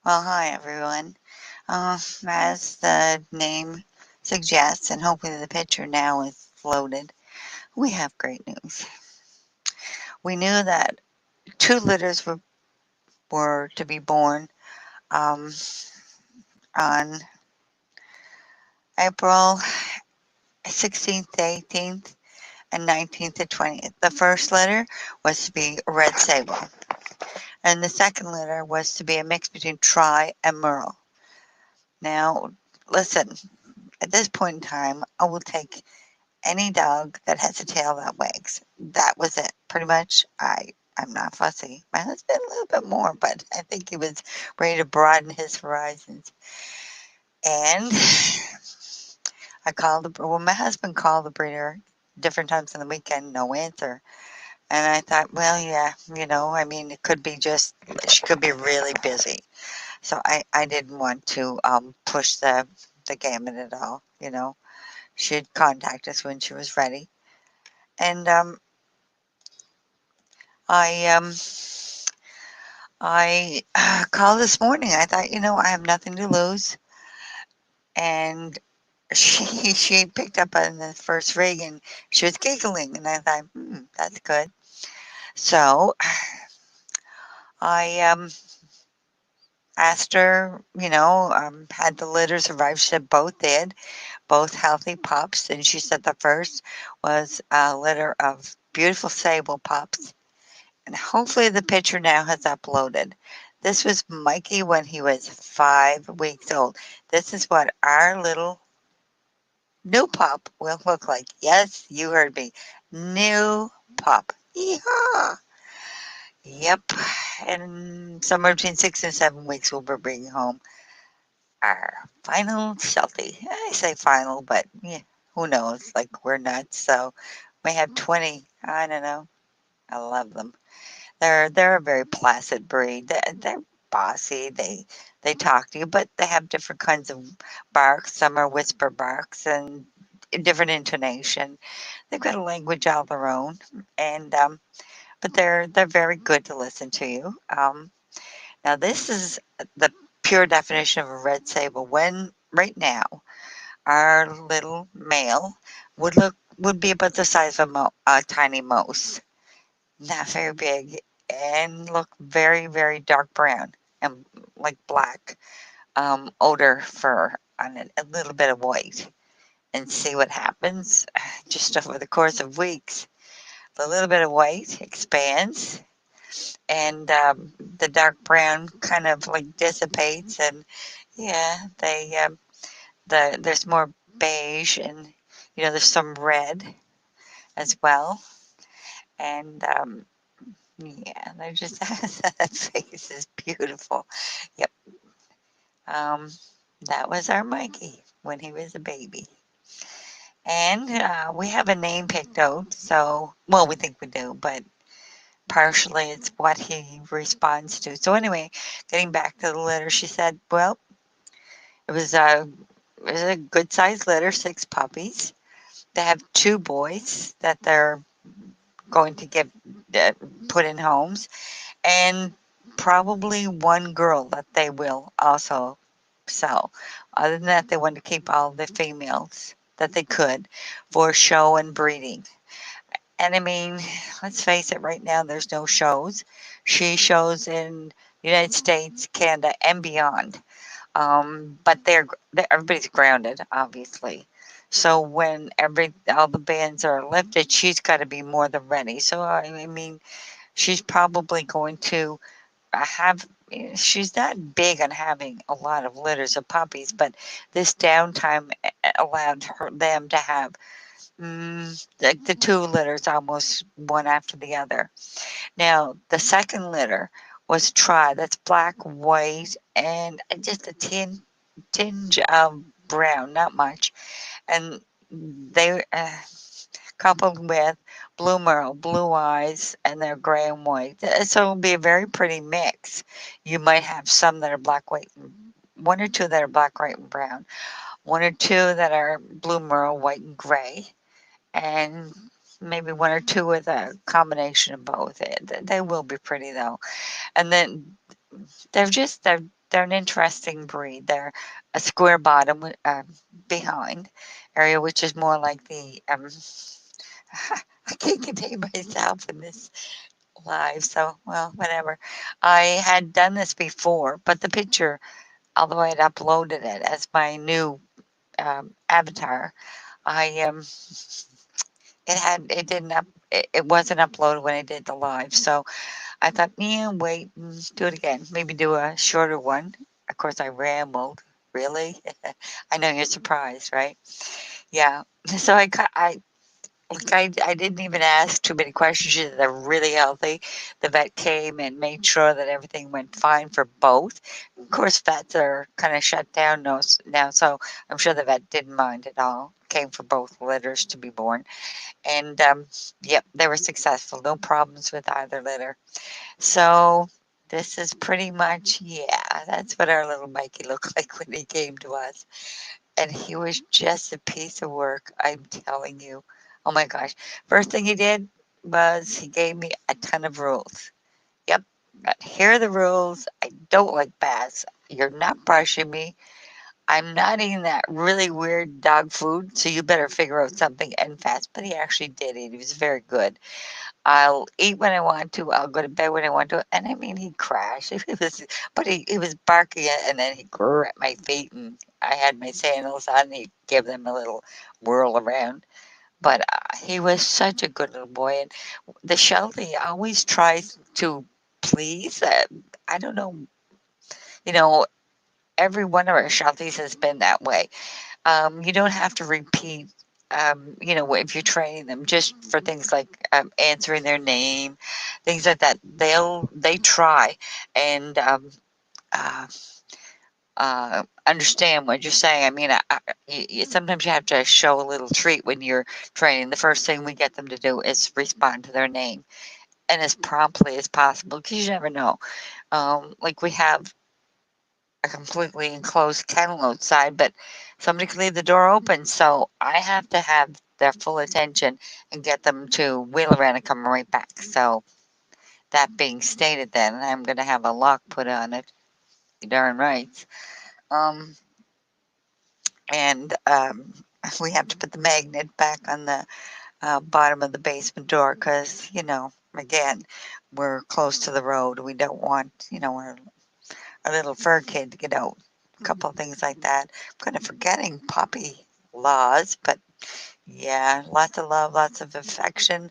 Well, hi everyone. As the name suggests, and hopefully the picture now is loaded, we have great news. We knew that two litters were to be born um, on April 16th to 18th and 19th to 20th. The first litter was to be a red sable, and the second litter was to be a mix between Tri and Merle. Now, listen, at this point in time, I will take any dog that has a tail that wags. That was it. Pretty much, I'm not fussy. My husband a little bit more, but I think he was ready to broaden his horizons. And my husband called the breeder different times on the weekend, no answer. And I thought, well, yeah, I mean, it could be just, she could be really busy. So I didn't want to push the gamut at all. She'd contact us when she was ready. And I I called this morning. I thought, I have nothing to lose, and she picked up on the first ring and she was giggling, and I thought, that's good. So I asked her, had the litters arrived? She said both did, both healthy pups, and she said the first was a litter of beautiful sable pups. And hopefully the picture now has uploaded. This was Mikey when he was 5 weeks old. This is what our little new pup will look like. Yes, you heard me. New pup. Yeehaw! Yep. And somewhere between 6 and 7 weeks, we'll be bringing home our final Sheltie. I say final, but yeah, who knows? Like, we're nuts. So we have 20. I don't know. I love them. They're a very placid breed. They're bossy. They talk to you, but they have different kinds of barks. Some are whisper barks and different intonation. They've got a language all their own, and but they're very good to listen to you. Now this is the pure definition of a red sable. When right now our little male would be about the size of a tiny mouse, not very big, and look very, very dark brown and like black, odor fur on it, a little bit of white, and see what happens just over the course of weeks. The little bit of white expands, and the dark brown kind of like dissipates, and yeah, there's more beige, and there's some red as well, and yeah, they're just that face is beautiful. Yep. Um, that was our Mikey when he was a baby. And we have a name picked out, so, well, we think we do, but partially it's what he responds to. So, anyway, getting back to the litter, she said, well, it was a good sized litter, 6 puppies. They have 2 boys that they're going to get uh, put in homes, and probably one girl that they will also sell. Other than that, they want to keep all the females that they could for show and breeding. And I mean, let's face it, right now there's no shows. She shows in the United States, Canada, and beyond. But everybody's grounded, obviously. So when all the bans are lifted, she's got to be more than ready. So I mean, she's probably going to have she's not big on having a lot of litters of puppies, but this downtime allowed them to have like the 2 litters almost one after the other. Now the second litter was Tri. That's black, white, and just a tinge of brown, not much, and they coupled with blue merle, blue eyes, and they're gray and white. So it'll be a very pretty mix. You might have some that are black, white, and one or two that are black, white, and brown, one or two that are blue merle, white, and gray, and maybe one or two with a combination of both. They will be pretty though, and then they're they're an interesting breed. They're a square bottom behind area, which is more like the I can't contain myself in this live, so well, whatever. I had done this before, but the picture, although I had uploaded it as my new avatar, I it didn't it wasn't uploaded when I did the live, so I thought, yeah, wait, do it again. Maybe do a shorter one. Of course, I rambled. Really? I know you're surprised, right? Yeah. So I didn't even ask too many questions. She said they're really healthy. The vet came and made sure that everything went fine for both. Of course, vets are kind of shut down now, so I'm sure the vet didn't mind at all. Came for both litters to be born, and yep, they were successful. No problems with either litter. So this is pretty much, yeah, that's what our little Mikey looked like when he came to us. And he was just a piece of work, I'm telling you. Oh my gosh. First thing he did was he gave me a ton of rules. Yep. Here are the rules. I don't like baths. You're not brushing me. I'm not eating that really weird dog food, so you better figure out something and fast. But he actually did eat. He was very good. I'll eat when I want to. I'll go to bed when I want to. And I mean, he crashed. He was barking and then he grew at my feet, and I had my sandals on. And he gave them a little whirl around. But he was such a good little boy. And the Sheltie always tries to please. I don't know. You know, every one of our Shelties has been that way. You don't have to repeat, if you're training them just for things like answering their name, things like that. They try and uh, understand what you're saying. I mean, sometimes you have to show a little treat when you're training. The first thing we get them to do is respond to their name and as promptly as possible because you never know. Like we have a completely enclosed kennel outside, but somebody can leave the door open. So I have to have their full attention and get them to wheel around and come right back. So that being stated, then I'm going to have a lock put on it. You darn right. Um, and we have to put the magnet back on the bottom of the basement door because, again, we're close to the road. We don't want, our little fur kid to get out. A couple of things like that. I'm kind of forgetting puppy laws, but yeah, lots of love, lots of affection,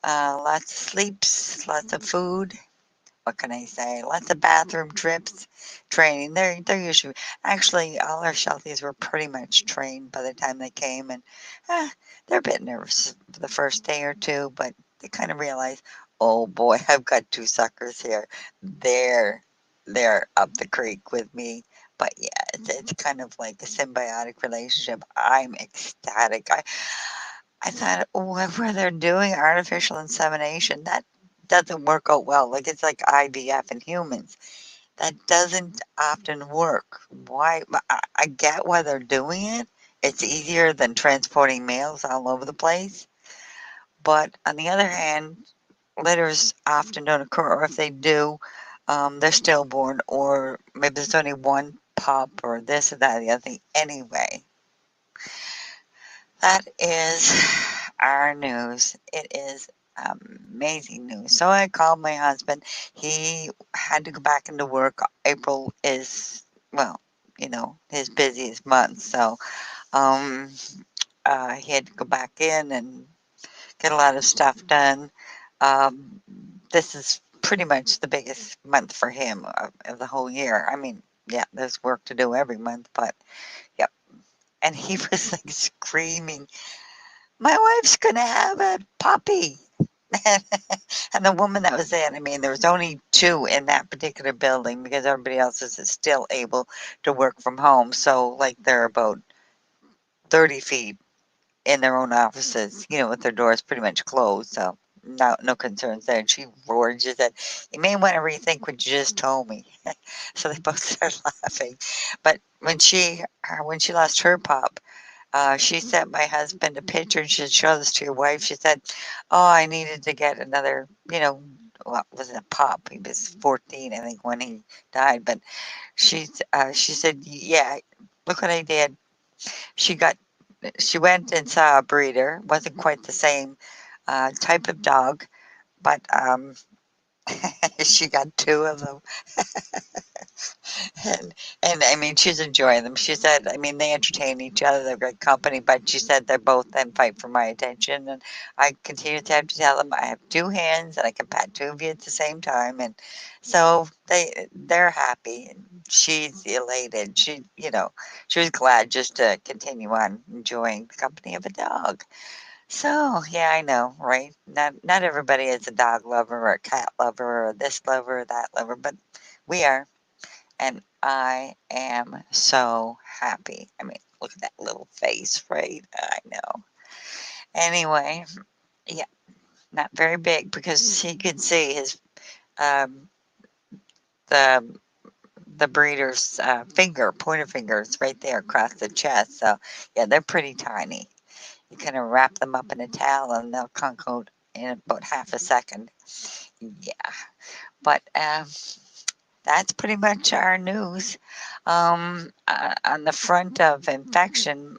lots of sleeps, lots of food. What can I say? Lots of bathroom trips, training. They're usually actually all our Shelties were pretty much trained by the time they came, and they're a bit nervous for the first day or two, but they kind of realize, oh boy, I've got two suckers here. They're they're up the creek with me. But yeah, it's kind of like a symbiotic relationship. I'm ecstatic. I thought, where they're doing artificial insemination, that doesn't work out well. Like it's like IVF in humans. That doesn't often work. Why? I get why they're doing it. It's easier than transporting males all over the place. But on the other hand, litters often don't occur, or if they do, they're stillborn, or maybe there's only one pup, or this or that, or the other thing. Anyway, that is our news. It is amazing news. So I called my husband. He had to go back into work. April is, well, his busiest month. So um, he had to go back in and get a lot of stuff done. Um, this is pretty much the biggest month for him of the whole year. I mean, yeah, there's work to do every month, but yep. And he was like screaming, my wife's gonna have a puppy. And the woman that was in, I mean, there was only two in that particular building because everybody else is still able to work from home. So, like, they're about 30 feet in their own offices, with their doors pretty much closed. So, no concerns there. And she roared. She said, "You may want to rethink what you just told me." So they both started laughing. But when she lost her pup, she sent my husband a picture and she said, show this to your wife. She said, oh, I needed to get another, well, wasn't a pup. He was 14, I think, when he died. But she said, "Yeah, look what I did." She got she went and saw a breeder. Wasn't quite the same type of dog, but she got two of them. And I mean, she's enjoying them. She said, I mean, they entertain each other. They're great company, but she said they're both then fight for my attention. And I continue to have to tell them I have two hands and I can pat two of you at the same time. And so they're happy. And she's elated. She was glad just to continue on enjoying the company of a dog. So yeah, I know, right? Not everybody is a dog lover or a cat lover or this lover or that lover, but we are. And I am so happy. I mean, look at that little face, right? I know. Anyway, yeah, not very big because he could see his um, the the breeder's pointer fingers right there across the chest. So yeah, they're pretty tiny. You kind of wrap them up in a towel and they'll conk out in about half a second. Yeah, but that's pretty much our news. On the front of infection,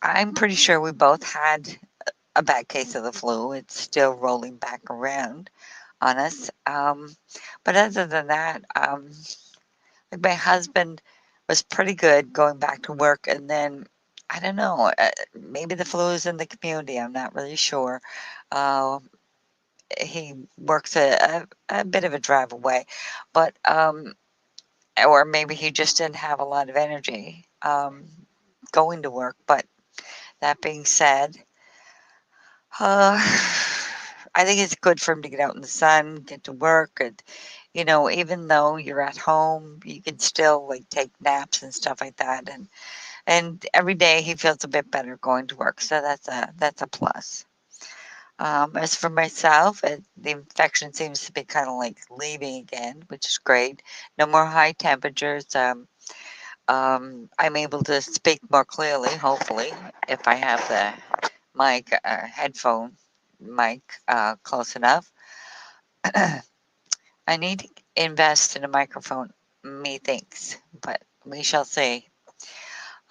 I'm pretty sure we both had a bad case of the flu. It's still rolling back around on us. But other than that, like my husband was pretty good going back to work, and then I don't know, maybe the flu is in the community. I'm not really sure. Uh, he works a bit of a drive away, but or maybe he just didn't have a lot of energy going to work. But that being said, uh, I think it's good for him to get out in the sun, get to work, and even though you're at home, you can still like take naps and stuff like that. And every day he feels a bit better going to work, so that's a plus. As for myself, the infection seems to be kind of like leaving again, which is great. No more high temperatures. I'm able to speak more clearly, hopefully, if I have the mic, headphone mic close enough. I need to invest in a microphone, methinks, but we shall see.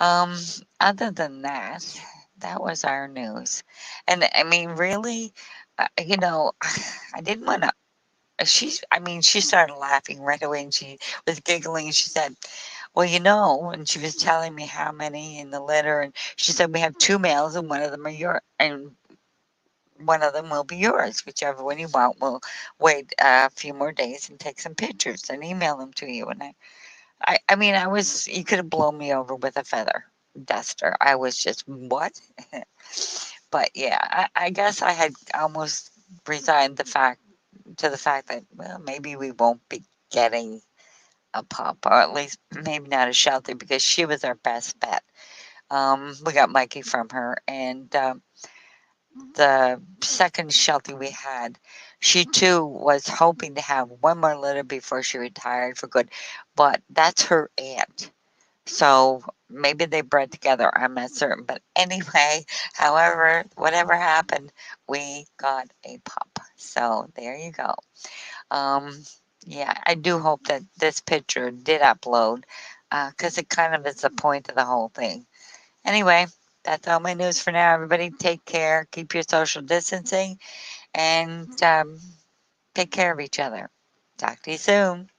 Um, Other than that, that was our news. And I mean, really, I didn't want to. She started laughing right away and she was giggling. And she said, "Well, and she was telling me how many in the litter. And she said, we have two males and one of them are and one of them will be yours. Whichever one you want, we'll wait a few more days and take some pictures and email them to you." And I mean, you could have blown me over with a feather duster. I was just, what? But yeah, I guess I had almost resigned to the fact that, well, maybe we won't be getting a pup, or at least maybe not a shelter, because she was our best bet. We got Mikey from her, and the second shelter we had, she too was hoping to have one more litter before she retired for good, but that's her aunt. So maybe they bred together. I'm not certain. But anyway, however, whatever happened, we got a pup. So there you go. Um, yeah, I do hope that this picture did upload because it kind of is the point of the whole thing. Anyway, that's all my news for now. Everybody take care, keep your social distancing, and take care of each other. Talk to you soon.